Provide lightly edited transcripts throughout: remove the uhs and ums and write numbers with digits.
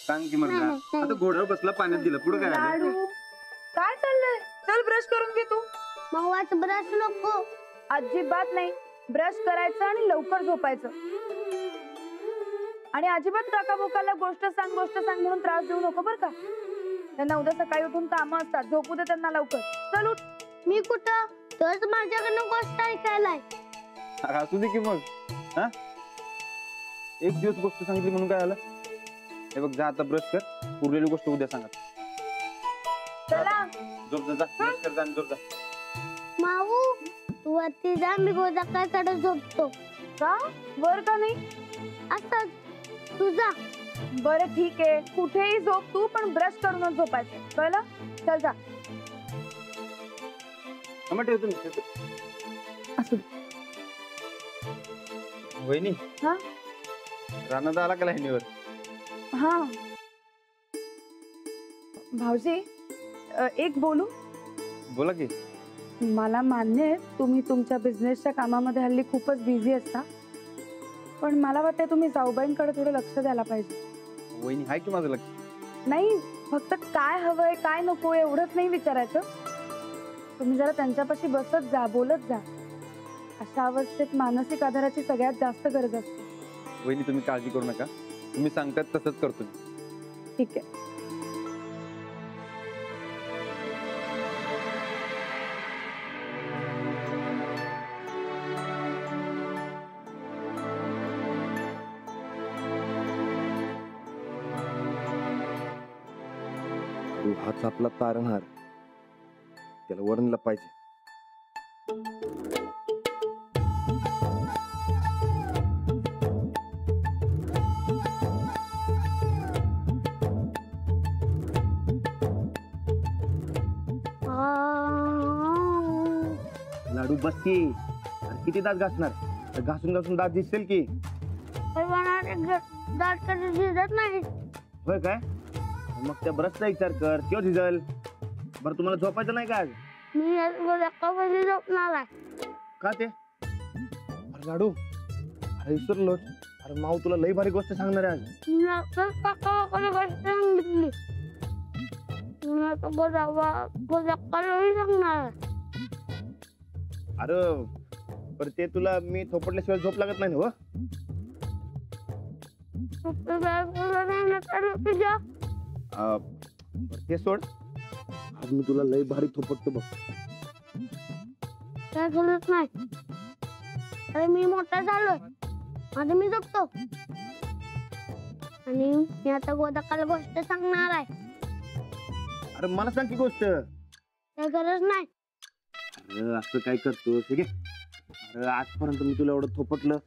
सांग की मला. आता घोड्यावर बसला, पाण्यात दिलं, पुढे काय झालं? लाडू काय चाललंय? चल ब्रश करून घे तू. मवाच ब्रश नको. अजिबात नाही. ब्रश करायचं आणि लवकर झोपायचं. आणि अजिबात काका बोकाला गोष्ट सांग म्हणून त्रास देऊ नको बर का. त्यांना उद्या सकाळी उठून कामं असतात. झोपू दे त्यांना लवकर. चल उठ. मी कुठं? तोच माझ्याकडनं गोष्ट ऐकायलाय. असू दे की मग. हा, एक दिवस गोष्ट सांगितली म्हणून काय आलं? हे बघ, जा आता ब्रश कर. उरलेली गोष्ट उद्या सांगा. चला झोप जा, ब्रश कर जा आणि झोप जा. माऊ तू वरती जा, मी गोदाकाकडे झोपतो. का? वर का नाही? असंच. तू जा. बरं ठीक आहे, कुठेही झोप तू, पण ब्रश करूनच झोपायचं, कळलं? चल जा. ठेवतो मी. असू वहिनी, हा रानात आला का लाईनीवर? हा भाऊजी, एक बोलू? बोला की. मला मान्य आहे तुम्ही तुमच्या बिझनेसच्या कामामध्ये हल्ली खूपच बिझी असता, पण मला वाटतं तुम्ही जाऊबाईंकडे थोडं लक्ष द्यायला पाहिजे. वहिनी, आहे की माझं लक्ष? नाही, फक्त काय हवंय काय नको एवढंच नाही विचारायचं. तुम्ही जरा त्यांच्यापाशी बसत जा, बोलत जा. अशा अवस्थेत मानसिक आधाराची सगळ्यात जास्त गरज असते. वहिनी, तुम्ही काळजी करू नका. तुम्ही सांगतात तसंच करतो. ठीक आहे. तू हाच आपला तारणहार, त्याला वरणला पाहिजे. लाडू बस की. किती दात घासणार? घासून घासून दात दिसेल की. दात कधी झिजत नाही. होय काय? मग त्या ब्रशचा विचार कर, किंवा झिजल. बरं, तुम्हाला झोपायचं नाही का आज? मी गोदाकामध्ये झोपणार आहे. का ते? अरे लाडू, अरे विसरलोच. अरे माऊ तुला लई भारी गोष्ट सांगणार आहे आज. मी काकाकडे गोष्ट सांगितली. गोदाकालाही सांगणार आहे. अरे पर ते तुला मी थोपटल्याशिवाय झोप लागत नाही ना? ते सोड. आज मी तुला लई भारी थोपटतो बघ. काय बोलत नाही. अरे मी मोठा झालोय, आता मी जगतो. आणि मी आता गोदाकाला गोष्ट सांगणार आहे. अरे मला सांग की गोष्ट. काय गरज नाही. अरे असं काय करतो? ठीक आहे. अरे आजपर्यंत मी तुला एवढं थोपटलं,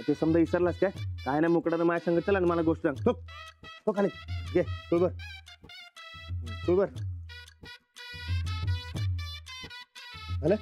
ते समजा विसरलास काय? काय नाही, मोकळा माझ्या संग चला आणि मला गोष्ट सांग. तो खाली घे. तू बर झालं?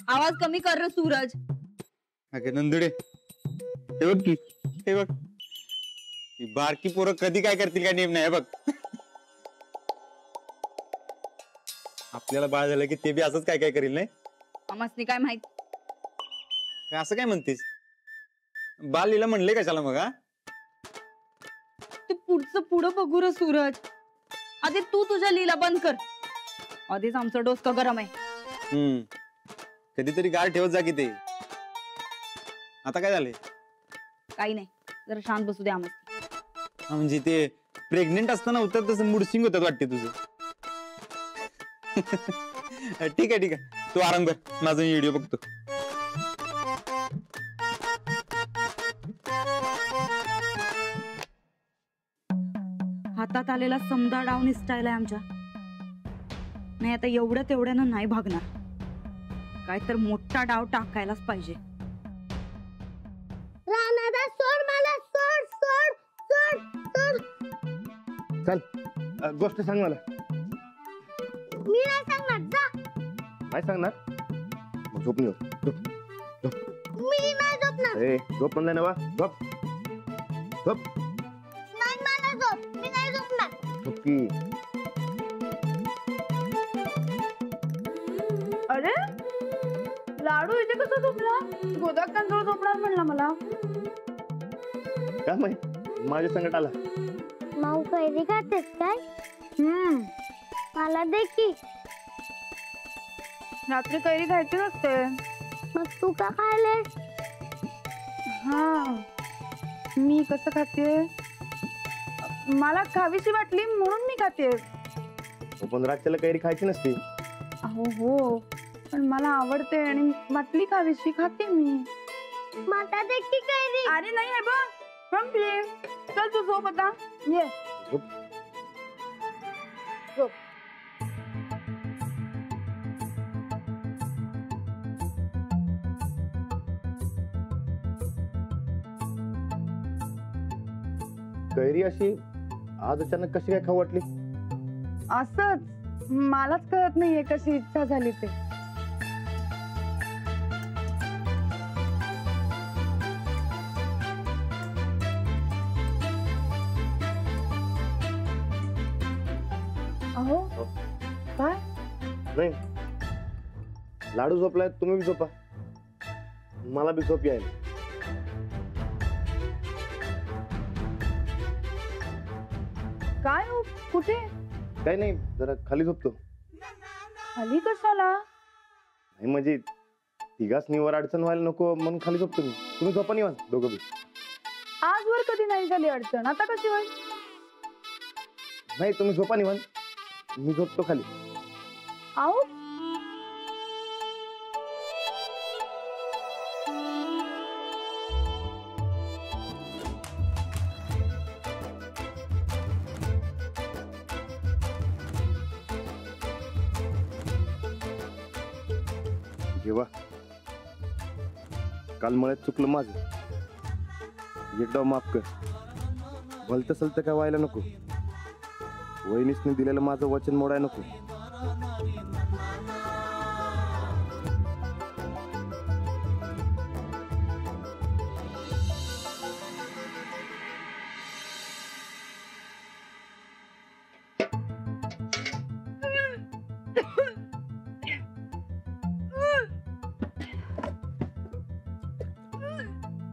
आवाज कमी कर रे सूरज. अगं नंदुडे, हे बघ की, हे बघ. ही बारकी पोरं कधी काय करतील काय नेम नाही. बघ, आपल्याला बाळ झालं की ते बी असंच काय काय करील. नाही आम्हासनी काय माहित. असं काय म्हणतेस? बाल लीला म्हणले कशाला मग? हा, ते पुढचं पुढं बघू रे सूरज. आधी तू तुझ्या लीला बंद कर. आधीच आमचं डोसकं गरम आहे. कधीतरी गार ठेवत जा की ते. आता काय झाले? काही नाही, जरा शांत बसू दे आम्हाला. म्हणजे ते प्रेग्नेंट असताना होतं तसं मुडसिंग होतात वाटते तुझं. ठीक आहे, तू आराम कर, माझा व्हिडिओ बघतो. हातात आलेला समदा डाऊन स्टाईल आहे आमच्या. नाही आता एवढं तेवढ्यानं नाही भागणार. काय तर मोठा डाव टाकायलाच पाहिजे. राणादा सोड मला, सोड सोड सोड सोड. चल गोष्ट सांग मला. मी नाही सांगणार जा. नाही सांगणार मग झोप नाही. मी नाही झोपणार. ए झोप म्हणलं ना वा. झोप झोप नाही मला झोप. मी नाही झोपणार. झोप की. अरे लाडू इथे कसं झोपला? गोदाकांजवळ झोपणार म्हणला मला. काय माहित माझ्या संकट आला. माऊ कैरी खातेस काय? मला दे की. रात्री कैरी खायची नसते. मग तू का खायलेस? हा मी कसं खाते? मला खावीशी वाटली म्हणून मी खाते. पण रातच्याला कैरी खायची नसते. अहो हो पण मला आवडते आणि वाटली खावीशी खाते मी. मला दे की कैरी. अरे नाही आहे बघ संपली. चल तू झोप आता. ये झोप. झोप. कैरी अशी आज अचानक कशी काय खाऊ वाटली? असंच मलाच कळत नाहीये कशी इच्छा झाली ते. अहो काय? नाही लाडू झोपलाय तुम्ही बी झोपा. मला बी झोप यायला. काय हो कुठे? काही नाही जरा खाली झोपतो. खाली कशाला? नाही म्हणजे तिघाच निवर अडचण व्हायला नको म्हणून खाली झोपतो मी. तुम्ही झोपा निवांत दोघं बी. आजवर कधी नाही झाली अडचण आता कशी होईल? नाही तुम्ही झोपा निवांत. मी झोपतो खाली. अहो जेव्हा काल मळ्यात चुकलं माझं. एकदा माफ कर. भलतं सलतं काय व्हायला नको. वहिनीसने दिलेलं माझं वचन मोडाय नको.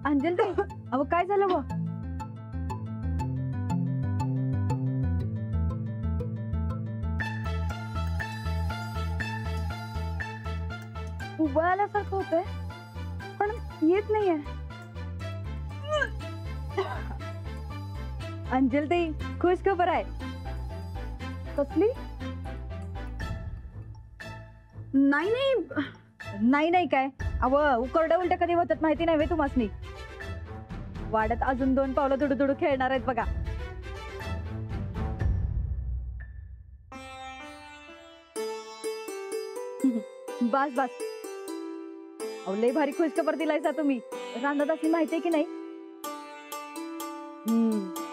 अंजल ताई अहो काय झालं व? उभं आल्यासारखं होतंय पण येत नाहीये. अंजल ताई खुश खबर आहे. कसली? नाही नाही नाही नाही काय अव उकरड्या उलट्या कधी होतात माहिती नाही वे तुम्हासनी. वाड्यात अजून 2 पावलं दुडू दुडू खेळणार आहेत बघा. बस बस अहो लय भारी खुश खबर दिलायसा तुम्ही. रांधादासनी माहिती आहे की नाही?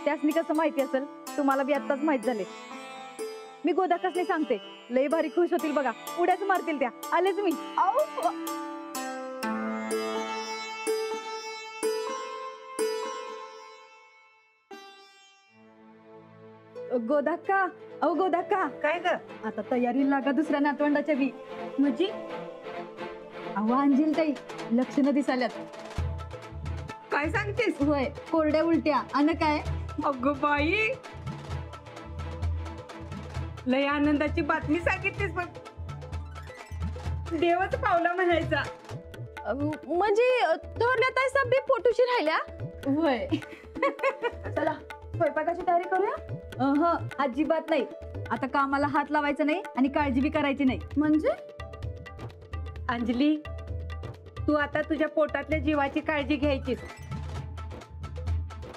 त्यासनी कसं माहिती असेल? तुम्हाला बी आत्ताच माहित झाले. मी गोदाकासनी सांगते लय भारी खुश होतील बघा. उड्याच मारतील त्या. आलेच मी. गोदाक्का अहो गोदाक्का काय ग? आता तयारी लागा दुसऱ्या नातवंडाच्या बी. म्हणजे अहो अंजिल ताई लक्षणं दिसाल्यात. काय सांगतेस? होय कोरड्या उलट्या अन काय. अगं बाई लय आनंदाची बातमी सांगितलीस बघ. देवच पावला म्हणायचा. म्हणजे थोरल्या ताई सब्बी पोटूशी राहिल्या. होय चला स्वयंपाकाची तयारी करूया. अजिबात नाही. आता कामाला हात लावायचा नाही आणि काळजी बी करायची नाही. म्हणजे अंजली तू आता तुझ्या पोटातल्या जीवाची काळजी घ्यायचीस.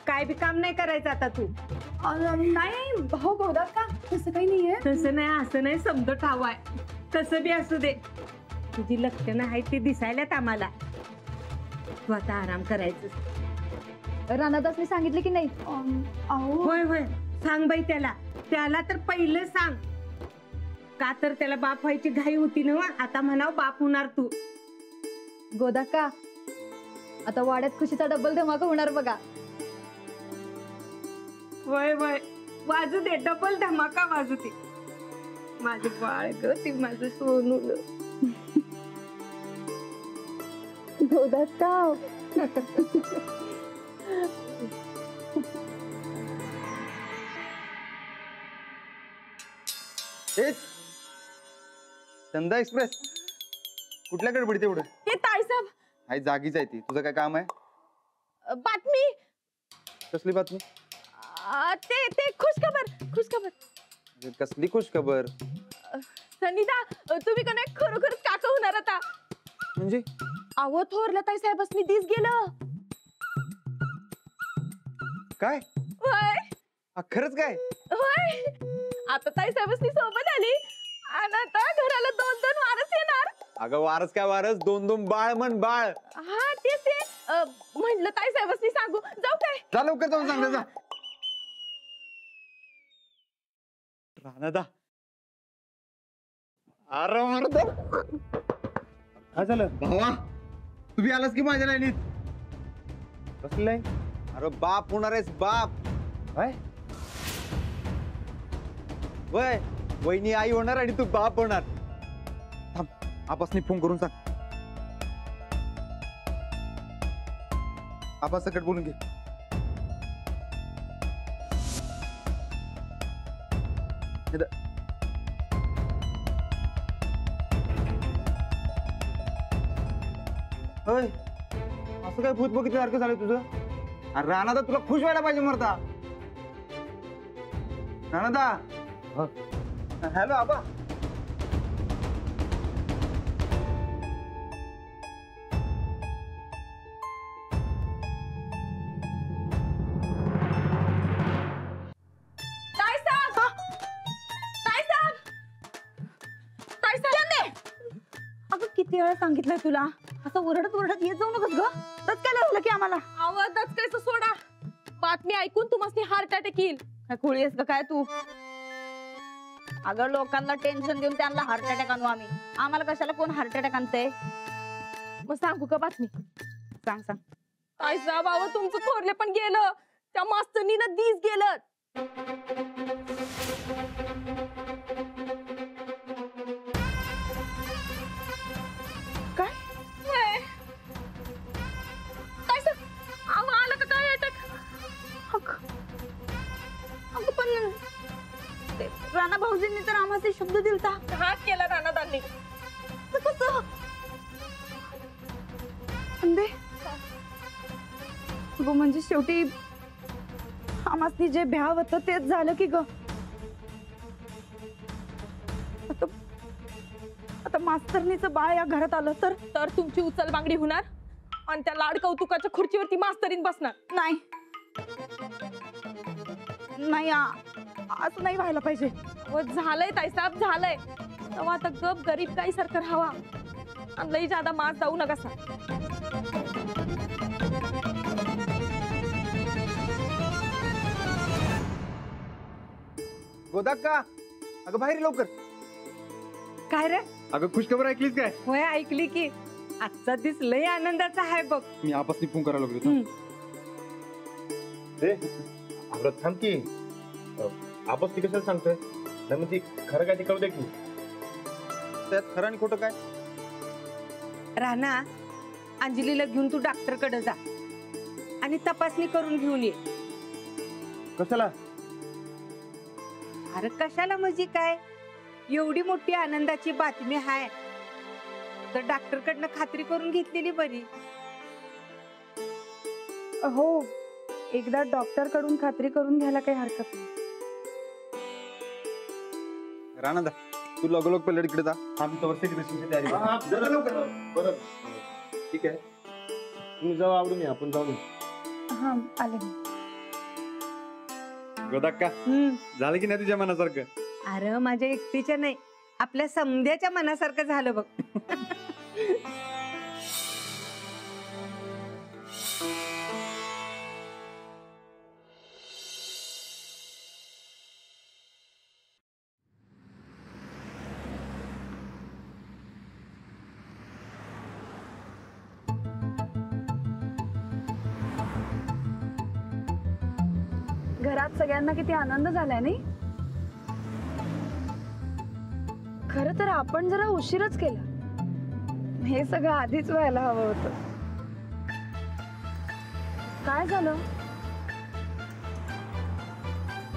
काय बी काम नाही करायचं आता तू. नाही हो गोदात का तसं काही नाहीये. तसं नाही असं नाही समज ठावाय. कसं बी असू दे तुझी लक्षणं आहेत ती दिसायल्यात आम्हाला. तू आता आराम करायचं. रानादासने सांगितले की नाही? होय होय सांग बाई त्याला त्याला तर पहिलं सांग. का तर त्याला बाप व्हायची घाई होती ना, आता म्हणाव बाप होणार तू. गोदा का आता वाड्यात खुशीचा डबल धमाका होणार बघा. वय वय वाजू दे, डबल धमाका वाजू दे. माझे बाळ ग, ती माझं सोनू. गोदा का चंदा एक्सप्रेस कुठल्या गडबडीत एवढं? हे ताईसाहेब हाय जागीच आहे ती. तुझं काय काम आहे? बातमी. कसली बातमी? ते खुशखबर. कसली खुश खबर? सनीदा तुम्ही का नाही खरोखरच काका होणार आता. म्हणजे अहो थोरल्या ताईसाहेबांनी दिस गेलं. काय? होय खरंच काय? होय आता ताईसाहेबांनी सोबत आली आणि आता घराला 2-2 वारस येणार. अगं वारस काय वारस, 2-2 बाळ म्हण बाळ. हा ते म्हणलं ताईसाहेबांनी सांगू जाऊ काय. जा लवकर जाऊन सांग जा. राणादा अरे मर्द काय झालं भावा, तुम्ही आलास की माझ्या लाईनीत? कसली लाईन? अरे बाप होणार आहेस बाप. काय? वय वहिनी आई होणार आणि तू बाप होणार. थांब आपासनी फोन करून सांग. आपा सकट बोलून घे. हे द- होय असं काय भूत बघितल्यासारखं झालं तुझं? अरे राणादा तुला खुश व्हायला पाहिजे मरता. राणादा हॅलो आबा. अगं किती वेळा सांगितलंय तुला असं ओरडत ओरडत येत जाऊ नकोस ग. तच काय लागलं की आम्हाला आवाजच कायचं सोडा. बातमी ऐकून तुम्हाला हार्ट अटॅक येईल. काय खोळी आहेस का काय तू? अगं लोकांना टेन्शन देऊन त्यांना हार्ट अटॅक आणू आम्ही. आम्हाला कशाला कोण हार्ट अटॅक आणतंय? मग सांगू का बातमी? सांग सांग. काय बाबा तुमचं थोरले पण गेलं. त्या मास्तरनीला दिस गेलं. राणा भाऊजींनी तर आम्हाला शब्द दिलता. हात केला राणादांनी. कसं म्हणजे शेवटी आम्हाला जे भ्याव होतं तेच झालं की ग. आता मास्तरनीचं बाळ या घरात आलं तर तुमची उचल बांगडी होणार आणि त्या लाड कौतुकाच्या खुर्चीवरती मास्तरीन बसणार. नाही नाही असं नाही व्हायला पाहिजे. झालंय ताईसाहेब झालंय. तेव्हा आता गप गरीब काही सारखं राहावा आणि लई जादा मास जाऊ नका सा. गोदाक्का अगं बाहेर ये लवकर. काय रे? अगं खुशखबर ऐकलीस काय? होय ऐकली की. आजचा दिस लय आनंदाचा आहे बघ. मी आपासनी फोन करायला लागलो. अमृत थांब की. आपस ती कशाला सांगतोय? नाही म्हणजे खरं काय ते कळू दे की. त्यात खरं आणि खोटं काय? राणा अंजलीला घेऊन तू डॉक्टर कडे जा आणि तपासणी करून घेऊन ये. कशाला? अरे कशाला म्हणजे काय? एवढी मोठी आनंदाची बातमी आहे तर डॉक्टर कडनं खात्री करून घेतलेली बरी. हो एकदा डॉक्टर कडून खात्री करून घ्यायला काही हरकत नाही. राणादा तू लगोलग पहिले इकडे जा. आम्ही तर सेलिब्रेशनची तयारी करू. जरा लवकर. बरं ठीक आहे. तुम्ही जाऊ आवडून या. आपण जाऊ. हा आले. गोदाक्का झालं की नाही तुझ्या मनासारखं? अरे माझ्या एकटीच्या नाही आपल्या समध्याच्या मनासारखं झालं बघ. घरात सगळ्यांना किती आनंद झालाय नाही. खरं तर आपण जरा उशीरच केला. हे सगळं आधीच व्हायला हवं होतं. काय झालं?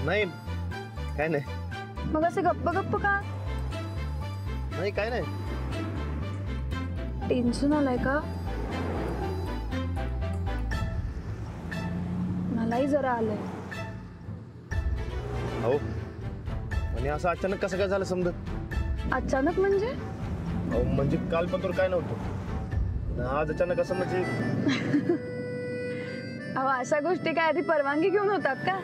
नाही काय नाही. मग असे गप्प गप्प का? नाही काय नाही. टेन्शन आलंय का? मलाही जरा आलंय. हो आणि असं अचानक कसं काय झालं समजा. अचानक म्हणजे? अहो म्हणजे काल पण तर काय नव्हतं, आज अचानक असं म्हणजे. अहो अशा गोष्टी काय आधी परवानगी घेऊन होतात का?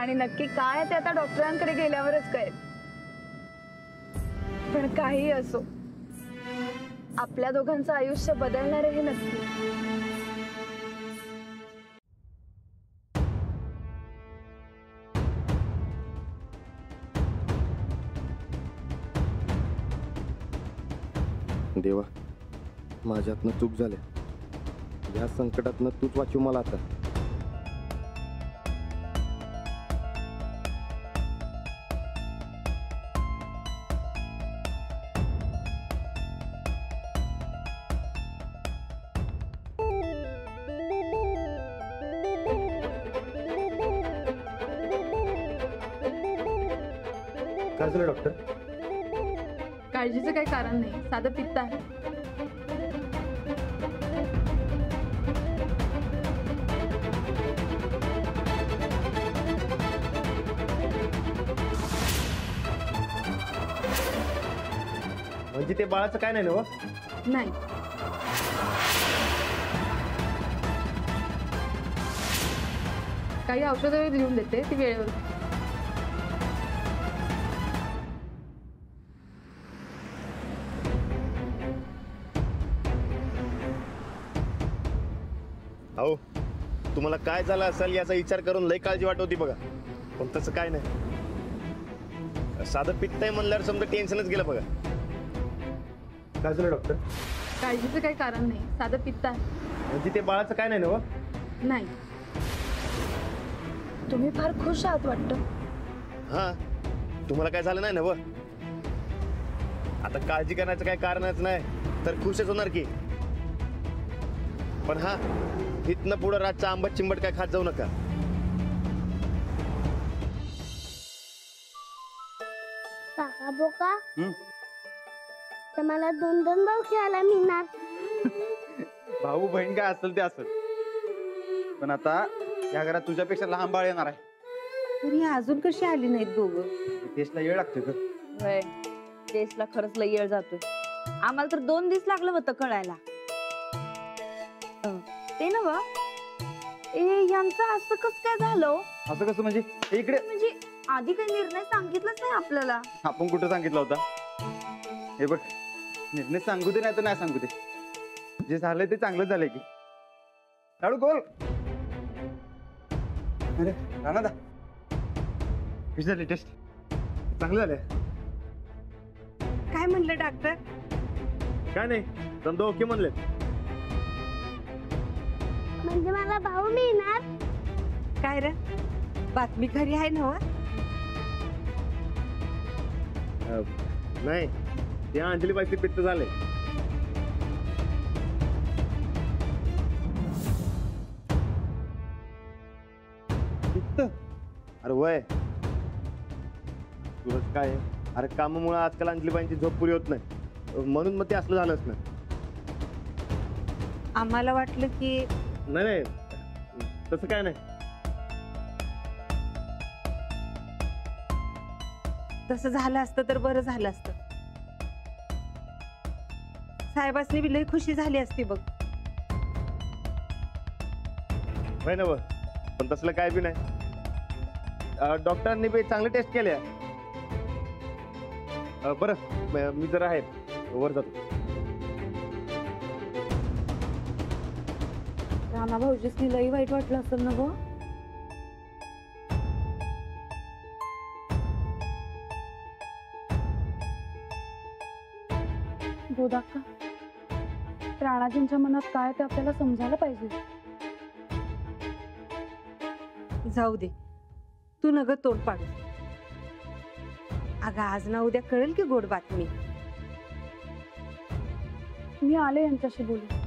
आणि नक्की काय ते आता डॉक्टरांकडे गेल्यावरच कळेल. पण काही असो, आपल्या दोघांचं आयुष्य बदलणार हे नक्की. देवा, माझ्यातनं चूक झाल्या. या संकटातनं तूच वाचव मला आता. काय झालं डॉक्टर? काळजीचं काही कारण नाही, साधं पित्त आहे. म्हणजे ते बाळाचं काय नाही ना? नाही, काही औषधं लिहून देते, ती वेळेवर. हो तुम्हाला काय झालं असेल याचा विचार करून लय काळजी वाटवती बघा, पण तसं काय नाही. साधं पित्त आहे म्हणल्यावर समजा टेन्शनच गेलं बघा. काय झालं डॉक्टर? काळजीचं काही कारण नाही, साधं पित्त आहे. म्हणजे ते बाळाचं काय नाही ना? नाही, तुम्ही फार खुश आहात वाटतं. हा तुम्हाला काय झालं नाही ना? आता काळजी करण्याचं काय कारणच नाही तर खुशच होणार की. पण हा इथनं पुढं रातचा आंबट चिंबट काय खात जाऊ नका. काका बोका हम्म? तर मला 2-2 भाऊ खेळायला मिळणार. भाऊ बहीण काय असेल ते असेल, पण आता या घरात तुझ्यापेक्षा लहान बाळ येणार आहे. तरी अजून कशी आली नाहीत दोघं? टेस्टला वेळ लागतोय ग. होय, टेस्टला खरंच लई वेळ जातोय. आम्हाला तर 2 दिवस लागलं होतं कळायला. ते ना व यांचं असं कसं काय झालं? असं कसं म्हणजे? इकडे म्हणजे आधी काही निर्णय सांगितलाच नाही आपल्याला. आपण कुठं सांगितलं होता? हे बघ, निर्णय सांगू दे नाही तर नाही सांगू दे, जे झालंय ते चांगलं झालंय की. लाडू गोल. अरे राणा दा, कशी झाली टेस्ट? चांगलं झालं. काय म्हणलं डॉक्टर? काय नाही, समजा ओके म्हणले. म्हणजे मला भाऊ मिळणार. काय रे, बातमी खरी आहे ना? नाही, त्या अंजली बाईचे पित्त झाले. पित्त? अरे वय तुझं काय आहे? अरे कामामुळे आजकाल अंजलीबाईंची झोप पुरी होत नाही, म्हणून मग ते असलं झालंच नाही. आम्हाला वाटलं की नाही नाही, तसं काय नाही. तसं झालं असतं तर बरं झालं असतं. साहेबांनी बी लई खुशी झाली असती बघ. होय ना, पण तसलं काय बी नाही. डॉक्टरांनी बी चांगले टेस्ट केले. बरं मी जरा आहे वर जातो. रामा भाऊजीसनी लई वाईट वाटलं असेल ना गो. गोदाक्का, राणाजींच्या मनात काय ते आपल्याला समजायला पाहिजे. जाऊ दे, तू नग तोंड पाडू. अगं आज ना उद्या कळेल की गोड बातमी. मी आले यांच्याशी बोलू.